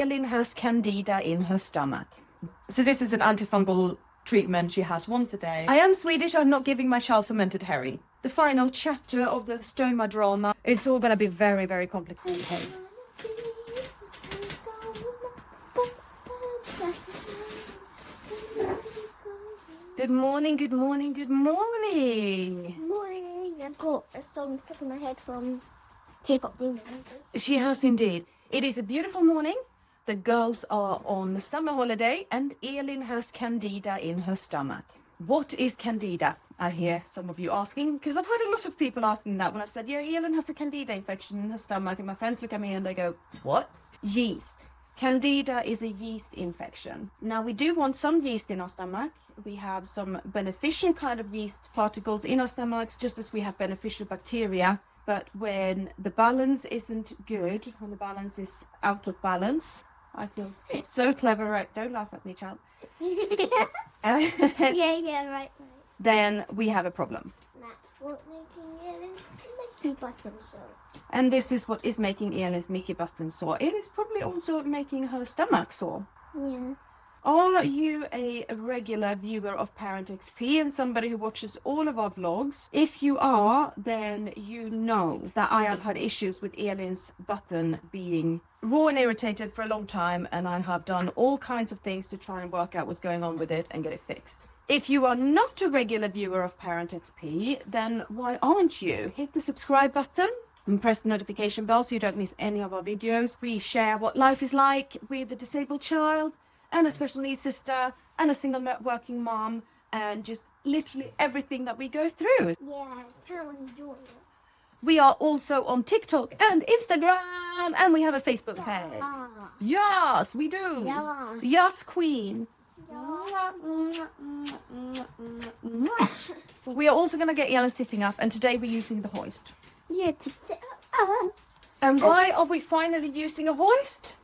Elin has Candida in her stomach. So this is an antifungal treatment she has once a day. I am Swedish, I'm not giving my child fermented herring. The final chapter of the stoma drama is all going to be very, very complicated. Good morning, good morning, good morning. Good morning. I've got a song stuck in my head from K-pop demons. She has indeed. It is a beautiful morning. The girls are on summer holiday and Elin has Candida in her stomach. What is Candida? I hear some of you asking, because I've had a lot of people asking that when I've said, yeah, Elin has a Candida infection in her stomach, and my friends look at me and they go, what? Yeast. Candida is a yeast infection. Now, we do want some yeast in our stomach. We have some beneficial kind of yeast particles in our stomachs, just as we have beneficial bacteria. But when the balance isn't good, when the balance is out of balance, I feel so clever, right? Don't laugh at me, child. Right. Then we have a problem. That's what making button sore. And this is what is making Elin's Mickey button sore. It is probably also making her stomach sore. Yeah. Are you a regular viewer of ParentXP and somebody who watches all of our vlogs? If you are, then you know that I have had issues with Elin's button being raw and irritated for a long time, and I have done all kinds of things to try and work out what's going on with it and get it fixed. If you are not a regular viewer of ParentXP, then why aren't you? Hit the subscribe button and press the notification bell so you don't miss any of our videos. We share what life is like with a disabled child and a special needs sister and a single working mom, and just literally everything that we go through. Yeah, can enjoy it. We are also on TikTok and Instagram, and we have a Facebook page. Yes, we do. Yeah. Yes, queen. We are also going to get Elin sitting up, and today we're using the hoist. Yeah, to sit up. And why are we finally using a hoist?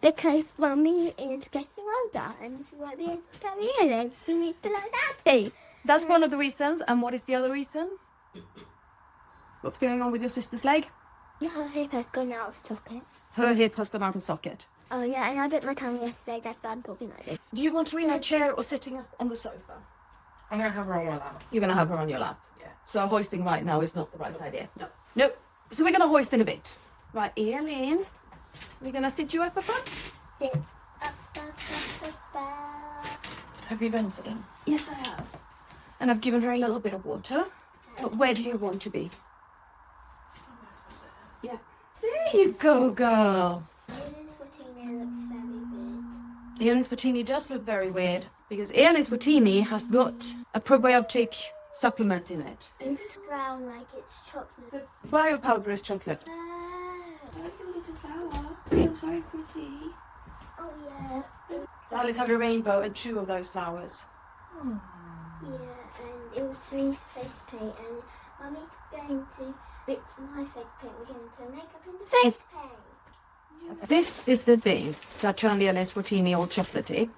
Because Mummy is getting older and she won't be able to carry it. She needs to learn nappy. That's one of the reasons. And what is the other reason? What's going on with your sister's leg? Yeah, her hip has gone out of socket. Her hip has gone out of socket. Oh yeah, and I bit my tongue yesterday. That's why I'm talking like this. Do you want her in a chair or sitting up on the sofa? I'm going to have her on your lap. You're going to have her on your lap? Yeah. So hoisting right now is not the right idea? No. Nope. So we're going to hoist in a bit. Right, Elin. We're going to sit you up above. Sit up. Have you vented him? Yes, I have. And I've given her a little bit of water. But where do you want to be? Yeah. There you go, girl. Elin's Fortini looks very weird. Elin's Fortini does look very weird because Elin's Fortini has got a probiotic supplement in it. It's brown like it's chocolate. The bio powder is chocolate. I like your little flower. They're very pretty. Oh yeah. So Alice had a rainbow and 2 of those flowers. Yeah, and it was 3 face paint, and Mummy's going to fix my face paint. We're going to make up in the face paint. This is the thing that turned Elin's Fortini all chocolatey.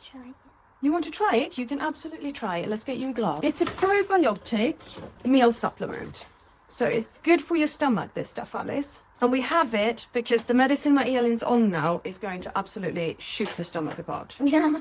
Try it. You want to try it? You can absolutely try it. Let's get you a glass. It's a probiotic meal supplement. So it's good for your stomach, this stuff, Alice. And we have it because the medicine that Elin's on now is going to absolutely shoot the stomach apart. Yeah.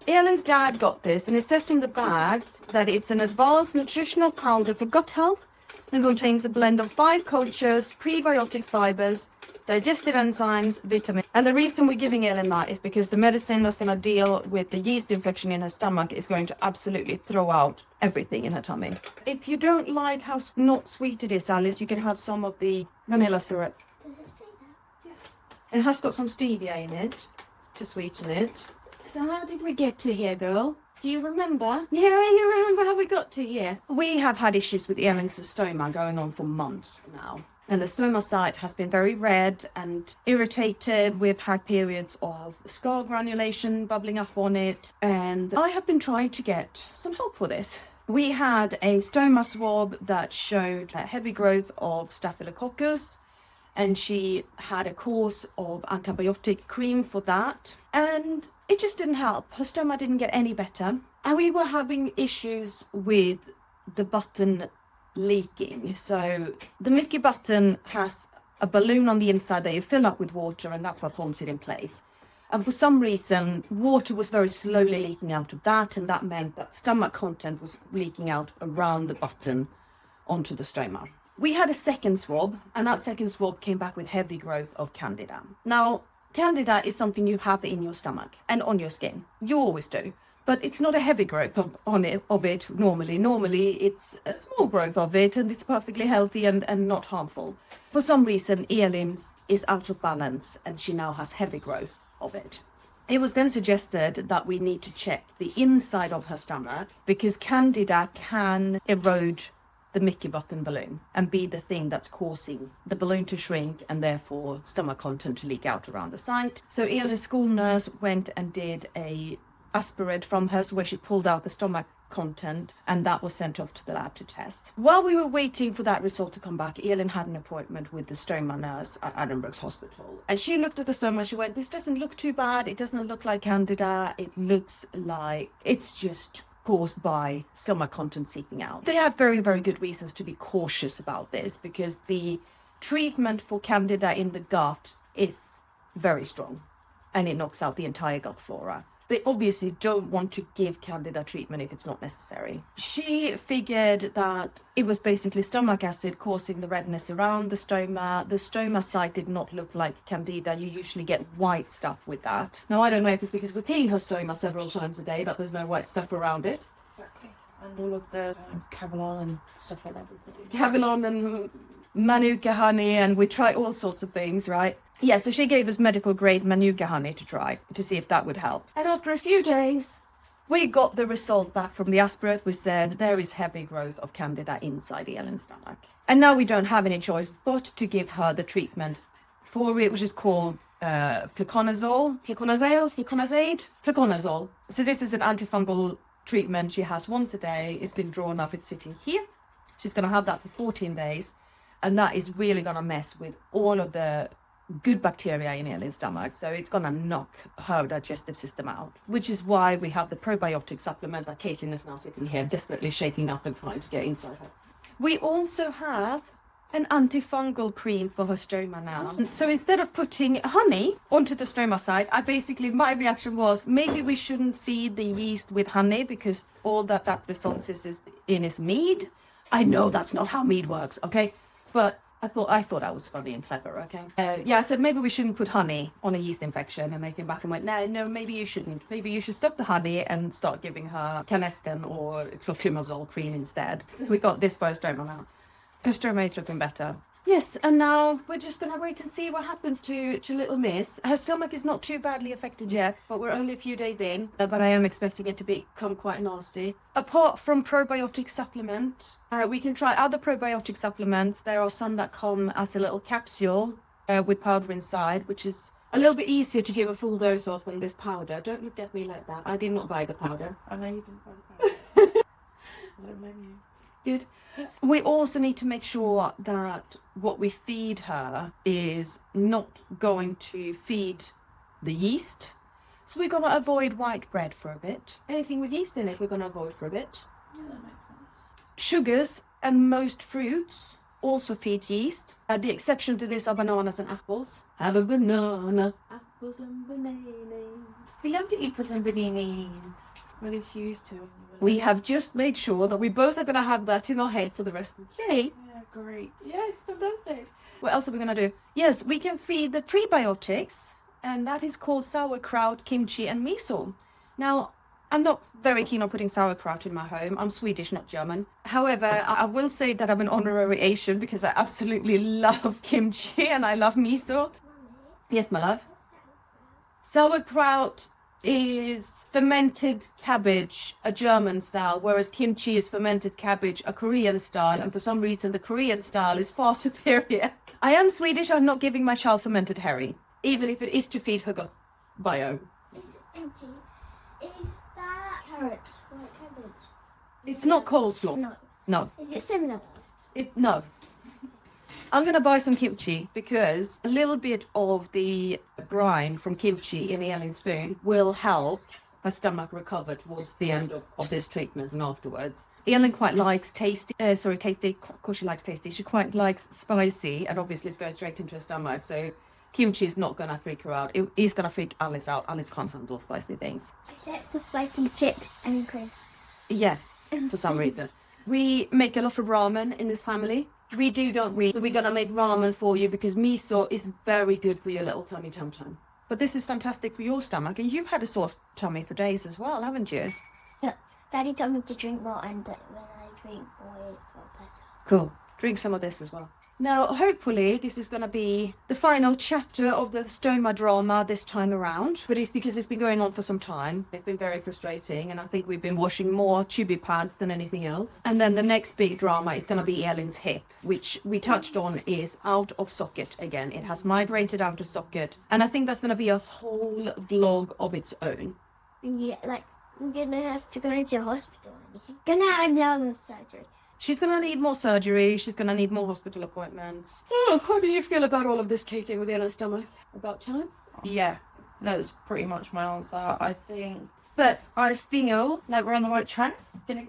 Elin's dad got this, and it says in the bag that it's an advanced nutritional powder for gut health and contains a blend of 5 cultures, prebiotics, fibers, digestive enzymes, vitamins. And the reason we're giving Elin that is because the medicine that's going to deal with the yeast infection in her stomach is going to absolutely throw out everything in her tummy. If you don't like how not sweet it is, Alice, you can have some of the vanilla syrup. Does it say that? Yes. It has got some stevia in it to sweeten it. So how did we get to here, girl? Do you remember? Yeah, you remember how we got to here? We have had issues with Elin's stoma going on for months now. And the stoma site has been very red and irritated. We've had periods of scar granulation bubbling up on it. And I have been trying to get some help for this. We had a stoma swab that showed a heavy growth of staphylococcus. And she had a course of antibiotic cream for that. And it just didn't help. Her stoma didn't get any better. And we were having issues with the button leaking. So the Mickey button has a balloon on the inside that you fill up with water, and that's what holds it in place. And for some reason, water was very slowly leaking out of that, and that meant that stomach content was leaking out around the button onto the stoma. We had a second swab, and that second swab came back with heavy growth of Candida. Now, Candida is something you have in your stomach and on your skin. You always do. But it's not a heavy growth of it normally. Normally, it's a small growth of it, and it's perfectly healthy and not harmful. For some reason, Elin is out of balance, and she now has heavy growth of it. It was then suggested that we need to check the inside of her stomach, because Candida can erode the Mickey button balloon and be the thing that's causing the balloon to shrink and therefore stomach content to leak out around the site. So Elin's school nurse went and did a aspirate from her, where she pulled out the stomach content, and that was sent off to the lab to test. While we were waiting for that result to come back, Elin had an appointment with the stoma nurse at Addenbrooke's hospital, and she looked at the stoma and she went, "This doesn't look too bad. It doesn't look like Candida. It looks like it's just caused by stomach content seeping out." They have very, very good reasons to be cautious about this, because the treatment for Candida in the gut is very strong, and it knocks out the entire gut flora. They obviously don't want to give Candida treatment if it's not necessary. She figured that it was basically stomach acid causing the redness around the stoma. The stoma site did not look like Candida. You usually get white stuff with that. Now, I don't know if it's because we're cleaning her stoma several times a day that there's no white stuff around it. Exactly. And all of the Cavalon and stuff like that. Cavalon and Manuka honey, and we try all sorts of things, right? Yeah, so she gave us medical grade Manuka honey to try to see if that would help. And after a few days, we got the result back from the aspirate. We said there is heavy growth of Candida inside Elin's stomach. And now we don't have any choice but to give her the treatment for it, which is called fluconazole. So this is an antifungal treatment she has once a day. It's been drawn up, it's sitting here. She's going to have that for 14 days. And that is really going to mess with all of the good bacteria in Elin's stomach. So it's going to knock her digestive system out, which is why we have the probiotic supplement that Caitlin is now sitting here desperately shaking up and trying to get inside her. We also have an antifungal cream for her stoma now. So instead of putting honey onto the stoma side, my reaction was, maybe we shouldn't feed the yeast with honey, because all that results is mead. I know that's not how mead works, okay? But I thought I was funny and clever, okay? I said maybe we shouldn't put honey on a yeast infection, and they came back and went, no, maybe you shouldn't. Maybe you should stop the honey and start giving her canestin or fluconazole cream instead. So we got this for her stoma now. Her stoma is looking better. Yes, and now we're just going to wait and see what happens to little Miss. Her stomach is not too badly affected yet, but we're only a few days in. But I am expecting it to become quite nasty. Apart from probiotic supplement, we can try other probiotic supplements. There are some that come as a little capsule with powder inside, which is a little bit easier to give a full dose of than this powder. Don't look at me like that. I did not buy the powder. I know you didn't buy the powder. No menu. Good. We also need to make sure that what we feed her is not going to feed the yeast. So we're going to avoid white bread for a bit. Anything with yeast in it, we're going to avoid for a bit. Yeah, that makes sense. Sugars and most fruits also feed yeast. The exception to this are bananas and apples. Have a banana. Apples and bananas. We love to eat apples and bananas. When it's used to. We have just made sure that we both are going to have that in our head for the rest of the day. Yeah, great. Yeah, it's fantastic. What else are we going to do? Yes, we can feed the prebiotics, and that is called sauerkraut, kimchi, and miso. Now, I'm not very keen on putting sauerkraut in my home. I'm Swedish, not German. However, I will say that I'm an honorary Asian because I absolutely love kimchi and I love miso. Yes, my love. Sauerkraut is fermented cabbage, a German style, whereas kimchi is fermented cabbage, a Korean style, and for some reason the Korean style is far superior. I am Swedish, I'm not giving my child fermented herring, even if it is to feed her gut biome. Is that carrot, white cabbage? It's not coleslaw. No. No. Is it similar? No. I'm going to buy some kimchi because a little bit of the brine from kimchi in the Elin spoon will help her stomach recover towards the end of this treatment and afterwards. Elin quite likes tasty, of course she likes tasty. She quite likes spicy, and obviously it's going straight into her stomach, so kimchi is not going to freak her out. It is going to freak Alice out. Alice can't handle spicy things. Except for spicy chips and crisps. Yes, for some reason. We make a lot of ramen in this family. We do, don't we? So we're going to make ramen for you because miso is very good for your little tummy tum-tum. But this is fantastic for your stomach, and you've had a sore tummy for days as well, haven't you? Yeah. Daddy told me to drink more, and when I drink more, it felt better. Cool. Drink some of this as well. Now, hopefully, this is going to be the final chapter of the stoma drama this time around. But it's because it's been going on for some time. It's been very frustrating, and I think we've been washing more tubey pads than anything else. And then the next big drama is going to be Elin's hip, which we touched on is out of socket again. It has migrated out of socket. And I think that's going to be a whole vlog of its own. Yeah, like, we're gonna have to go into the hospital. She's gonna have another surgery. She's going to need more surgery. She's going to need more hospital appointments. Oh, how do you feel about all of this, Katie, with Elin's stomach? About time? Yeah, that's pretty much my answer. I think. But I feel like we're on the right track.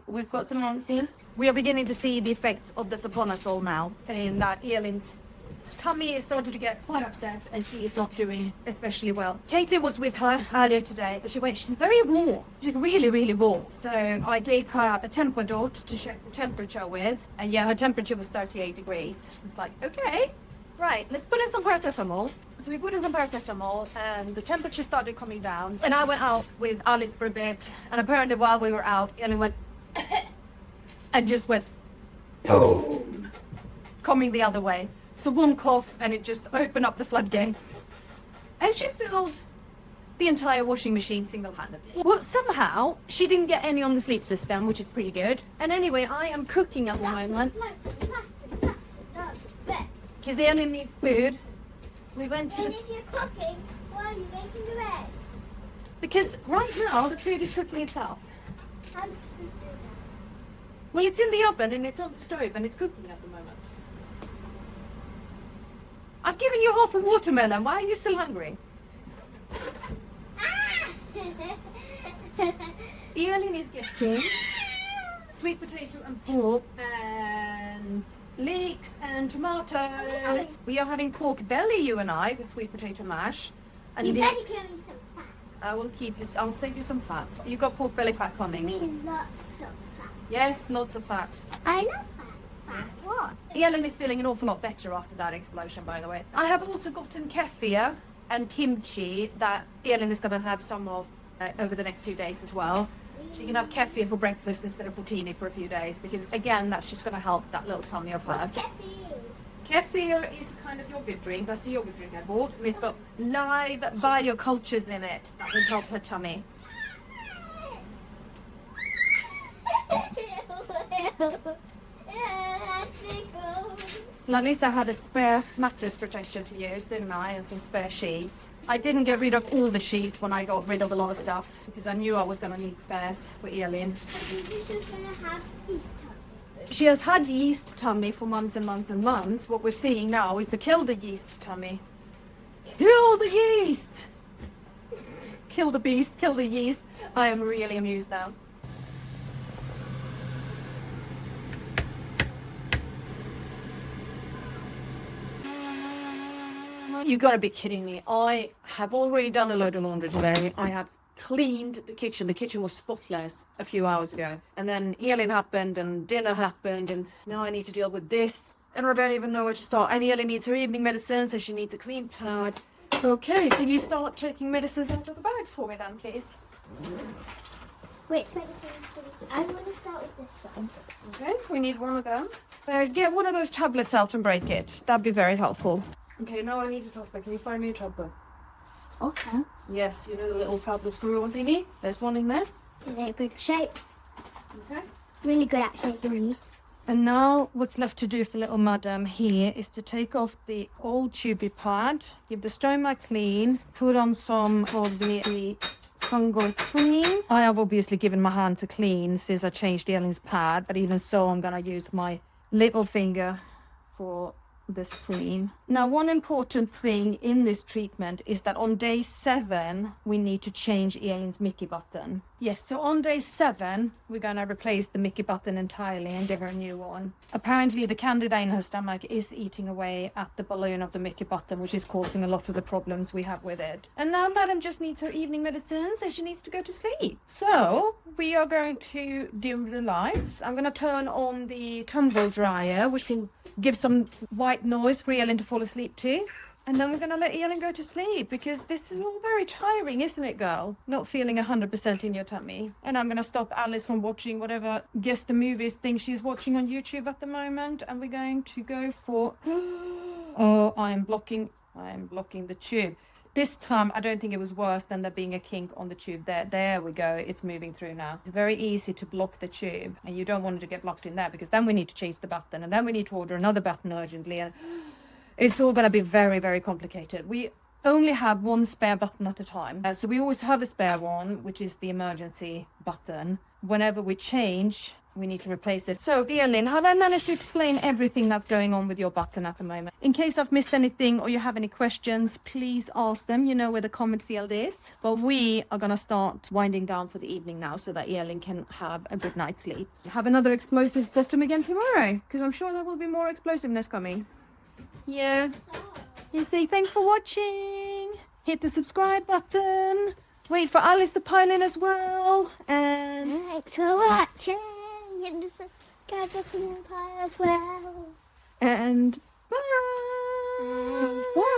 We've got some answers. We are beginning to see the effects of the fluconazole now, in that Elin's tummy is starting to get quite upset, and she is not doing especially well. Katie was with her earlier today, but she's very warm. She's really, really warm. So I gave her a temper dot to check the temperature with, and yeah, her temperature was 38 degrees. It's like, okay, right, let's put in some paracetamol. So we put in some paracetamol, and the temperature started coming down. And I went out with Alice for a bit, and apparently while we were out, Elin went and just went coming the other way. So one cough, and it just opened up the floodgates. And she filled the entire washing machine single-handedly. Well, somehow, she didn't get any on the sleep system, which is pretty good. And anyway, I am cooking at the moment. Because Elin needs food. We went to And if you're cooking, why are you making the bed? Because right now, the food is cooking itself. How does food do that? Well, it's in the oven, and it's on the stove, and it's cooking at the moment. I've given you half a watermelon. Why are you still hungry? Elin is getting sweet potato and pork and leeks and tomatoes. We are having pork belly, you and I, with sweet potato mash. And You better leeks. give me some fat. I will keep you. I'll save you some fat. You got pork belly fat I coming. mean, lots of fat. Yes, lots of fat. I love fat. That's what. Elin is feeling an awful lot better after that explosion, by the way. I have also gotten kefir and kimchi that Elin is going to have some of over the next few days as well. She can have kefir for breakfast instead of poutine for a few days because, again, that's just going to help that little tummy of hers. Kefir is a kind of yogurt drink. That's the yogurt drink I bought. And it's got live biocultures in it that will help her tummy. So at least I had a spare mattress protection to use, didn't I? And some spare sheets. I didn't get rid of all the sheets when I got rid of a lot of stuff because I knew I was going to need spares for Elin. She has had yeast tummy for months and months and months. What we're seeing now is the kill the yeast tummy. Kill the yeast! Kill the beast, kill the yeast. I am really amused now. You gotta be kidding me. I have already done a load of laundry today. I have cleaned the kitchen. The kitchen was spotless a few hours ago. And then Elin happened and dinner happened and now I need to deal with this. And I don't even know where to start. And Elin needs her evening medicine, so she needs a clean pad. Okay, can you start taking medicines out of the bags for me then, please? Which medicine I want to start with this one. Okay, we need one of them. Get one of those tablets out and break it. That'd be very helpful. Okay, now I need a topper. Can you find me a topper? Okay. Yes, you know the little tablet screw thingy? There's one in there. In a good shape. Okay. Really good at shaping these. And now what's left to do for little madam here is to take off the old tubey pad, give the stoma clean, put on some of the fungal cream. I have obviously given my hand a clean since I changed Elin's pad, but even so I'm going to use my little finger for this cream. Now, one important thing in this treatment is that on day 7, we need to change Elin's Mickey button. Yes, so on day 7, we're going to replace the Mickey button entirely and give her a new one. Apparently, the Candida in her stomach is eating away at the balloon of the Mickey button, which is causing a lot of the problems we have with it. And now Madam just needs her evening medicine, so she needs to go to sleep. So, we are going to dim the lights. I'm going to turn on the tumble dryer, which will give some white noise for Elin to fall asleep to. And then we're going to let Elin go to sleep because this is all very tiring, isn't it, girl? Not feeling 100% in your tummy. And I'm going to stop Alice from watching whatever Guess the Movies thing she's watching on YouTube at the moment. And we're going to go for... Oh, I am blocking the tube. This time, I don't think it was worse than there being a kink on the tube there. There we go. It's moving through now. It's very easy to block the tube. And you don't want it to get blocked in there because then we need to change the button. And then we need to order another button urgently. And it's all going to be very, very complicated. We only have one spare button at a time. So we always have a spare one, which is the emergency button. Whenever we change, we need to replace it. So, Elin, have I managed to explain everything that's going on with your button at the moment? In case I've missed anything or you have any questions, please ask them. You know where the comment field is. But we are going to start winding down for the evening now so that Elin can have a good night's sleep. Have another explosive bottom again tomorrow, because I'm sure there will be more explosiveness coming. Yeah. And say thanks for watching. Hit the subscribe button. Wait for Alice to pile in as well. And Thanks for watching. Hit the subscribe button as well. And bye. Bye.